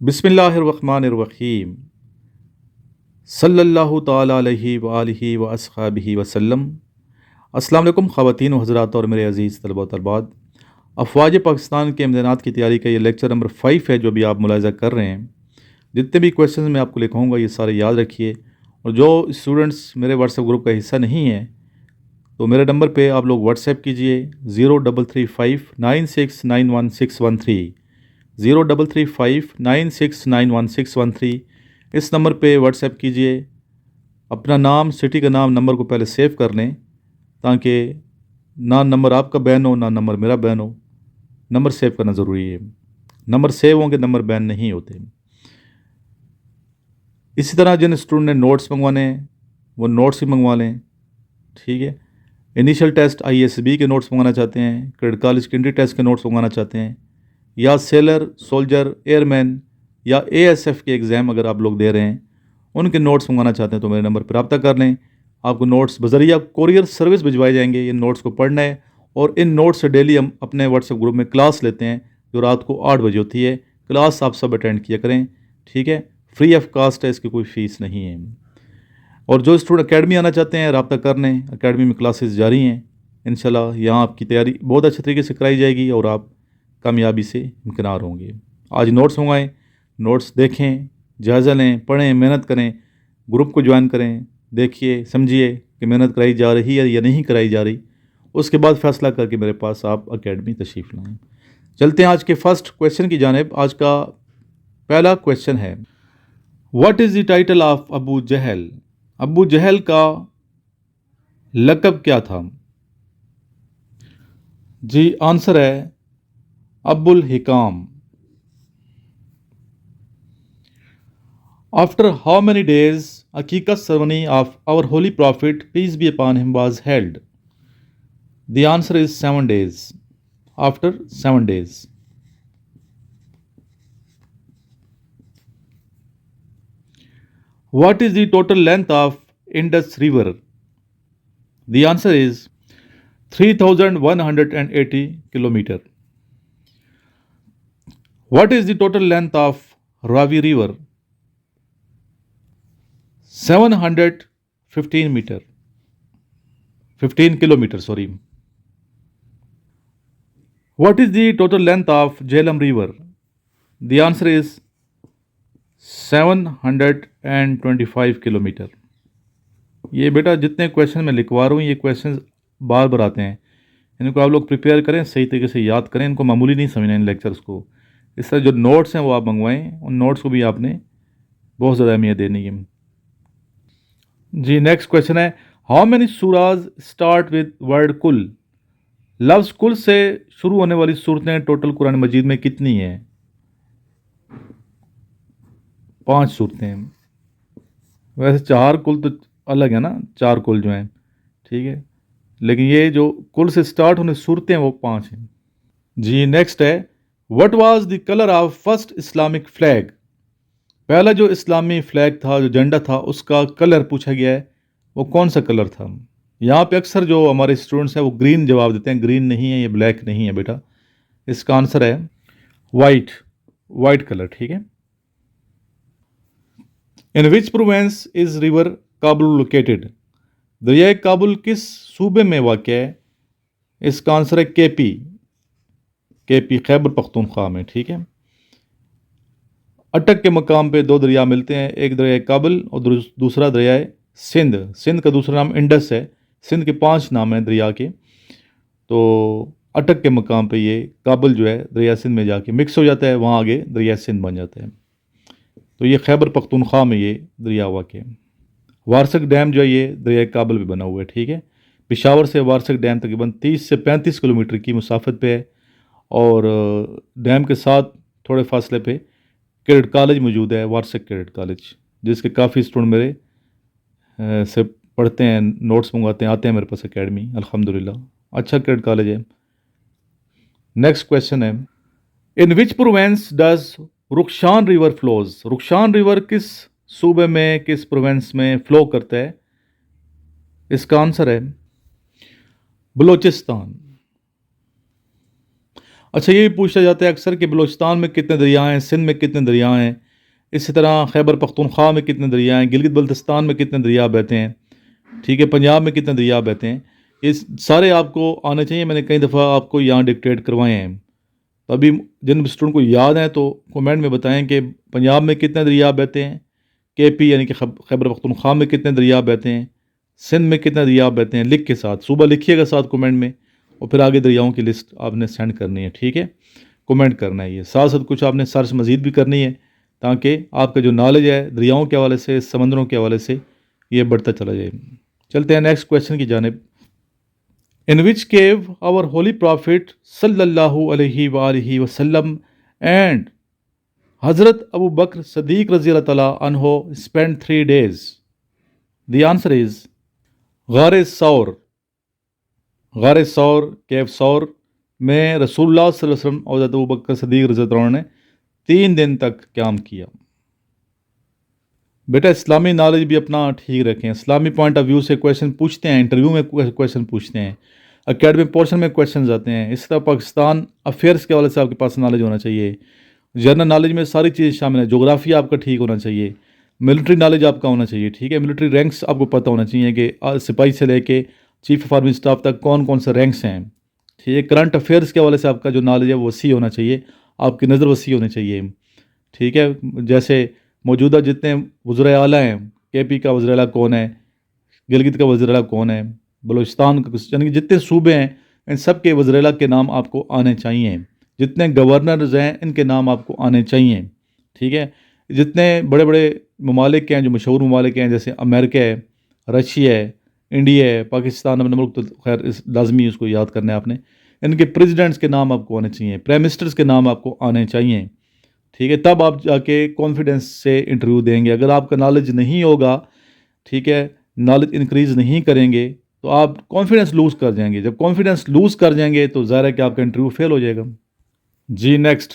बिस्मिल्लाहिर्रहमानिर्रहीम सल्लल्लाहु ताला अलैहि व आलिहि व अस्हाबिहि वसल्लम। अस्सलाम वालेकुम ख़वातीन व हज़रात और मेरे अज़ीज़ तलबा व तलबात। अफ़वाज पाकिस्तान के इम्तिहानात की तैयारी का ये लेक्चर नंबर 5 है जो अभी आप मुलाहिज़ा कर रहे हैं। जितने भी क्वेश्चन मैं आपको लिखाऊंगा ये सारे याद रखिए, और जो स्टूडेंट्स मेरे व्हाट्सएप ग्रुप का हिस्सा नहीं हैं तो मेरे नंबर पे आप लोग व्हाट्सएप कीजिए 033596916113, 033596916113। इस नंबर पे व्हाट्सएप कीजिए। अपना नाम, सिटी का नाम, नंबर को पहले सेव कर लें ताकि ना नंबर आपका बैन हो ना नंबर मेरा बैन हो। नंबर सेव करना ज़रूरी है, नंबर सेव होंगे, नंबर बैन नहीं होते। इसी तरह जिन स्टूडेंट ने नोट्स मंगवाने हैं वो नोट्स भी मंगवा लें, ठीक है। इनिशियल टेस्ट ISB के नोट्स मंगाना चाहते हैं, क्रेडिट कॉलेज के एंट्री टेस्ट के नोट्स मंगाना चाहते हैं, या सेलर, सोल्जर, एयरमैन या ASF के एग्ज़ाम अगर आप लोग दे रहे हैं उनके नोट्स मंगाना चाहते हैं तो मेरे नंबर पर रब्ता कर लें। आपको नोट्स बज़रिया कोरियर सर्विस भिजवाए जाएंगे। इन नोट्स को पढ़ना है और इन नोट्स से डेली हम अपने व्हाट्सएप ग्रुप में क्लास लेते हैं जो रात को 8 बजे होती है। क्लास आप सब अटेंड किया करें, ठीक है। फ्री ऑफ कास्ट है, इसकी कोई फ़ीस नहीं है। और जो स्टूडेंट अकेडमी आना चाहते हैं रब्ता कर लें, अकेडमी में क्लासेस जारी हैं। इंशाल्लाह यहाँ आपकी तैयारी बहुत अच्छे तरीके से कराई जाएगी और आप कामयाबी से इम्किनार होंगे। आज नोट्स मंगाएं, नोट्स देखें, जायज़ा लें, पढ़ें, मेहनत करें, ग्रुप को ज्वाइन करें, देखिए समझिए कि मेहनत कराई जा रही है या नहीं कराई जा रही। उसके बाद फ़ैसला करके मेरे पास आप अकेडमी तशरीफ़ लाएँ। चलते हैं आज के फर्स्ट क्वेश्चन की जानिब। आज का पहला क्वेश्चन है, what is the title of Abu Jahl? Abu Jahl का लक़ब क्या था? जी आंसर है Abul Hakam. After how many days Aqiqah ceremony of our holy prophet peace be upon him was held? The answer is 7 days. After 7 days. What is the total length of Indus River? The answer is 3180 kilometer. What is the total length of Ravi River? 715 meter. 15 kilometer, sorry. What is the total length of Jhelum River? The answer is 725 kilometre. ये बेटा जितने question मैं लिखवा रहा हूँ ये question बार बार आते हैं, इनको आप लोग प्रिपेयर करें, सही तरीके से याद करें, इनको मामूली नहीं समझना इन लेक्चर्स को। इस तरह जो नोट्स हैं वो आप मंगवाएं, उन नोट्स को भी आपने बहुत ज़्यादा अहमियत देनी है। जी नेक्स्ट क्वेश्चन है, how many Suraaj start with word कुल? लफ्ज़ कुल से शुरू होने वाली सूरतें टोटल कुरान मजीद में कितनी हैं? 5 सूरतें हैं। वैसे 4 कुल तो अलग है ना, 4 कुल जो हैं, ठीक है, लेकिन ये जो कुल से स्टार्ट होने सूरतें हैं वो 5 हैं। जी नेक्स्ट है, what was the colour of first Islamic flag? पहला जो इस्लामी फ्लैग था, जो झंडा था, उसका कलर पूछा गया है, वो कौन सा कलर था? यहाँ पे अक्सर जो हमारे स्टूडेंट्स हैं वो ग्रीन जवाब देते हैं। ग्रीन नहीं है, ये ब्लैक नहीं है बेटा, इसका आंसर है वाइट, वाइट कलर, ठीक है। In which province is river Kabul located? दरिया काबुल किस सूबे में वाक़ है? इसका आंसर है KP, खैबर पख्तूनख्वा में, ठीक है। अटक के मकाम पे 2 दरिया मिलते हैं, एक दरिया काबुल और दूसरा दरिया सिंध। सिंध का दूसरा नाम इंडस है। सिंध के 5 नाम हैं दरिया के। तो अटक के मकाम पे ये काबुल जो है दरिया सिंध में जाके मिक्स हो जाता है, वहाँ आगे दरिया सिंध बन जाता है। तो ये खैबर पख्तूनख्वा में ये दरिया वाक़ है। वारसक डैम जो है ये दरिया काबुल पे बना हुआ है, ठीक है। पेशावर से वारसक डैम तकरीबन 30 से 35 किलोमीटर की मुसाफत पे है, और डैम के साथ थोड़े फासले पे क्रेडिट कॉलेज मौजूद है, वारसक क्रेडिट कॉलेज, जिसके काफ़ी स्टूडेंट मेरे से पढ़ते हैं, नोट्स मंगवाते हैं, आते हैं मेरे पास अकेडमी, अल्हम्दुलिल्लाह अच्छा क्रेडिट कॉलेज है। नेक्स्ट क्वेश्चन है, in which province does Rakhshan river flows? Rakhshan river किस सूबे में, किस प्रोवेंस में फ्लो करता है? इसका आंसर है बलोचिस्तान। अच्छा, ये भी पूछा जाता है अक्सर कि बलूचिस्तान में कितने दरिया हैं, सिंध में कितने दरिया हैं, इसी तरह खैबर पख्तूनख्वा में कितने दरिया हैं, गिलगित बल्तिस्तान में कितने दरिया बहते हैं, ठीक है, पंजाब में कितने दरिया बहते हैं। ये सारे आपको आने चाहिए। मैंने कई दफ़ा आपको यहाँ डिक्टेट करवाए हैं, तो अभी जिन स्टूडेंट को याद है तो कमेंट में बताएं कि पंजाब में कितने दरिया बहते हैं, केपी यानी कि खैबर पख्तूनख्वा में कितने दरिया बहते हैं, सिंध में कितने दरिया बहते हैं, लिख के साथ सुबह लिखिएगा साथ कमेंट में, और फिर आगे दरियाओं की लिस्ट आपने सेंड करनी है, ठीक है, कमेंट करना है। ये साथ साथ कुछ आपने सर्च मज़ीद भी करनी है ताकि आपका जो नॉलेज है दरियाओं के हवाले से, समंदरों के हवाले से, ये बढ़ता चला जाए। चलते हैं नेक्स्ट क्वेश्चन की जानिब। इन विच केव आवर होली प्रॉफिट सल्लल्लाहु अलैहि वालैहि वसल्लम एंड हज़रत अबू बकर सदीक रज़ी अल्लाह तआला अन्हो spend 3 days? The answer is गार सौर। गार सौर, केव सौर में रसूलुल्लाह सल्लल्लाहु अलैहि वसल्लम और हज़रत अबू बकर सदीक रज़ी अल्लाह तआला ने 3 दिन तक क़याम किया। बेटा इस्लामी नॉलेज भी अपना ठीक रखें। इस्लामी पॉइंट ऑफ व्यू से क्वेश्चन पूछते हैं, इंटरव्यू में क्वेश्चन पूछते हैं, एकेडमिक पोर्शन में क्वेश्चन आते हैं। इस तरह पाकिस्तान अफेयर्स के हवाले से आपके पास नॉलेज होना चाहिए। जनरल नॉलेज में सारी चीज़ शामिल है। जोग्राफी आपका ठीक होना चाहिए, मिलिट्री नॉलेज आपका होना चाहिए, ठीक है, मिलिट्री रैंक्स आपको पता होना चाहिए कि सिपाही से लेके चीफ ऑफ आर्मी स्टाफ तक कौन कौन से रैंक्स हैं, ठीक है। करंट अफेयर्स के हवाले से आपका जो नॉलेज है वो वसी होना चाहिए, आपकी नज़र वसी होनी चाहिए, ठीक है। जैसे मौजूदा जितने वज़ीर आला हैं, केपी का वज़ीर आला कौन है, गिलगित का वज़ीर आला कौन है, बलूचिस्तान का, यानी कि जितने सूबे हैं इन सब के वज़ीर आला के नाम आपको आने चाहिए। जितने गवर्नर्स हैं इनके नाम आपको आने चाहिए, ठीक है। जितने बड़े बड़े ममालिक हैं, जो मशहूर ममालिक हैं, जैसे अमेरिका है, रशिया है, इंडिया है, पाकिस्तान, अपने मुल्क तो खैर इस लाजमी उसको याद करना है आपने। इनके प्रेसिडेंट्स के नाम आपको आने चाहिए, प्राइम मिनिस्टर्स के नाम आपको आने चाहिए, ठीक है। तब आप जाके कॉन्फिडेंस से इंटरव्यू देंगे। अगर आपका नॉलेज नहीं होगा, ठीक है, नॉलेज इंक्रीज़ नहीं करेंगे तो आप कॉन्फिडेंस लूज़ कर जाएंगे। जब कॉन्फिडेंस लूज़ कर जाएंगे तो ज़ाहिर है कि आपका इंटरव्यू फेल हो जाएगा। जी next,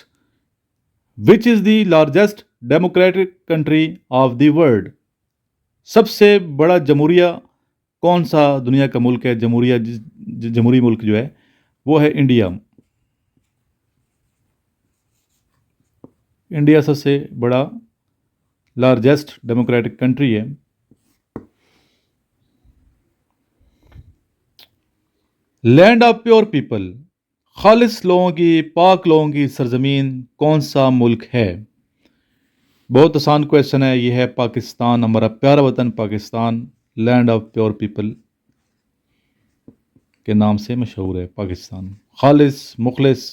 which is the largest democratic country of the world? सबसे बड़ा जमहूरिया कौन सा दुनिया का मुल्क है? जमहूरी मुल्क जो है वो है इंडिया। इंडिया सबसे बड़ा लार्जेस्ट डेमोक्रेटिक कंट्री है। लैंड ऑफ प्योर पीपल, खालिस लोगों की, पाक लोगों की सरजमीन कौन सा मुल्क है? बहुत आसान क्वेश्चन है। ये है पाकिस्तान, हमारा प्यारा वतन Pakistan, land of pure people के नाम से मशहूर है पाकिस्तान। खालिस, मुखलिस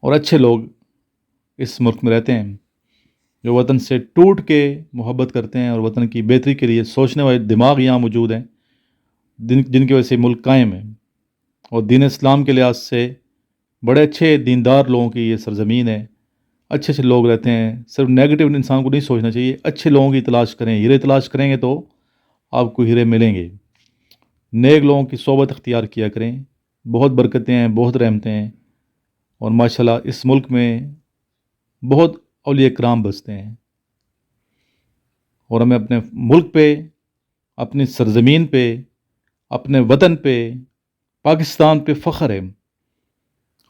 और अच्छे लोग इस मुल्क में रहते हैं, जो वतन से टूट के मोहब्बत करते हैं और वतन की बेहतरी के लिए सोचने वाले दिमाग यहाँ मौजूद हैं, जिनकी वजह से मुल्क कायम है। और दीन इस्लाम के लिहाज से बड़े अच्छे दीनदार लोगों की ये सरजमीन है। अच्छे अच्छे लोग रहते हैं। सिर्फ नेगेटिव इंसान को नहीं सोचना चाहिए, अच्छे लोगों की तलाश करें। हीरे तलाश करेंगे तो आपको हीरे मिलेंगे। नेक लोगों की सोबत अख्तियार किया करें। बहुत बरकतें हैं, बहुत रहमतें हैं, और माशाल्लाह इस मुल्क में बहुत औलिया कराम बसते हैं। और हमें अपने मुल्क पे, अपनी सरजमीन पे, अपने वतन पे, पाकिस्तान पे फ़ख्र है।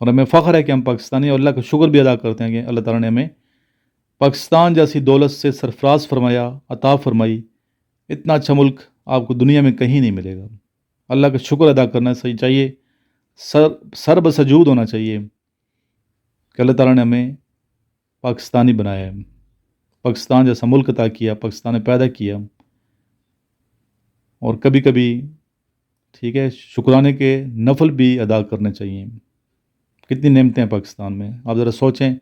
और हमें फ़ख्र है कि हम पाकिस्तानी, और अल्लाह का शुक्र भी अदा करते हैं कि अल्लाह ताला ने हमें पाकिस्तान जैसी दौलत से सरफराज फरमाया, अता फरमाई। इतना अच्छा मुल्क आपको दुनिया में कहीं नहीं मिलेगा। अल्लाह का शुक्र अदा करना सही चाहिए, सर बसजूद होना चाहिए कि अल्लाह ताला ने हमें पाकिस्तानी बनाया है, पाकिस्तान जैसा मुल्क अता किया, पाकिस्तान में पैदा किया। और कभी कभी, ठीक है, शुक्राने के नफल भी अदा करने चाहिए। कितनी नेमतें हैं पाकिस्तान में, आप ज़रा सोचें,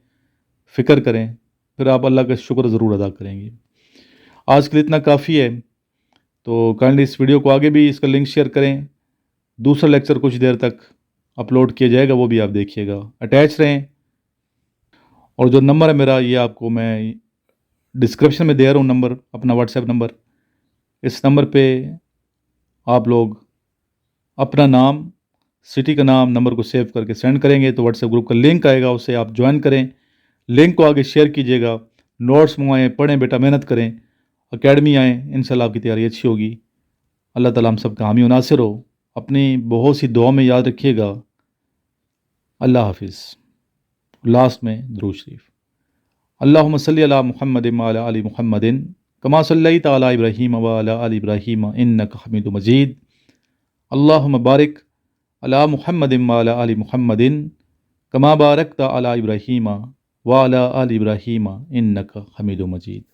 फ़िक्र करें, फिर आप अल्लाह का शुक्र ज़रूर अदा करेंगे। आज के लिए इतना काफ़ी है, तो काइंडली इस वीडियो को आगे भी इसका लिंक शेयर करें। दूसरा लेक्चर कुछ देर तक अपलोड किया जाएगा, वो भी आप देखिएगा। अटैच रहें। और जो नंबर है मेरा, ये आपको मैं डिस्क्रिप्शन में दे रहा हूँ नंबर, अपना व्हाट्सएप नंबर। इस नंबर पे आप लोग अपना नाम, सिटी का नाम, नंबर को सेव करके सेंड करेंगे तो व्हाट्सएप ग्रुप का लिंक आएगा, उससे आप ज्वाइन करें। लिंक को आगे शेयर कीजिएगा, नोट्स मंगवाएं, पढ़ें बेटा, मेहनत करें, एकेडमी आएँ, इंशाल्लाह आपकी तैयारी अच्छी होगी। अल्लाह ताला हम सब का हामी और नासिर हो। अपनी बहुत सी दुआ में याद रखिएगा। اللہ حافظ۔ لاسٹ میں درود شریف۔ اللہم صلی علی محمد وعلی آل محمد کما صلیت علی ابراہیم وعلی آل ابراہیم انک حمید مجید۔ اللہم بارک علی محمد وعلی آل محمد کما بارکت علی ابراہیم وعلی آل ابراہیم انک حمید مجید۔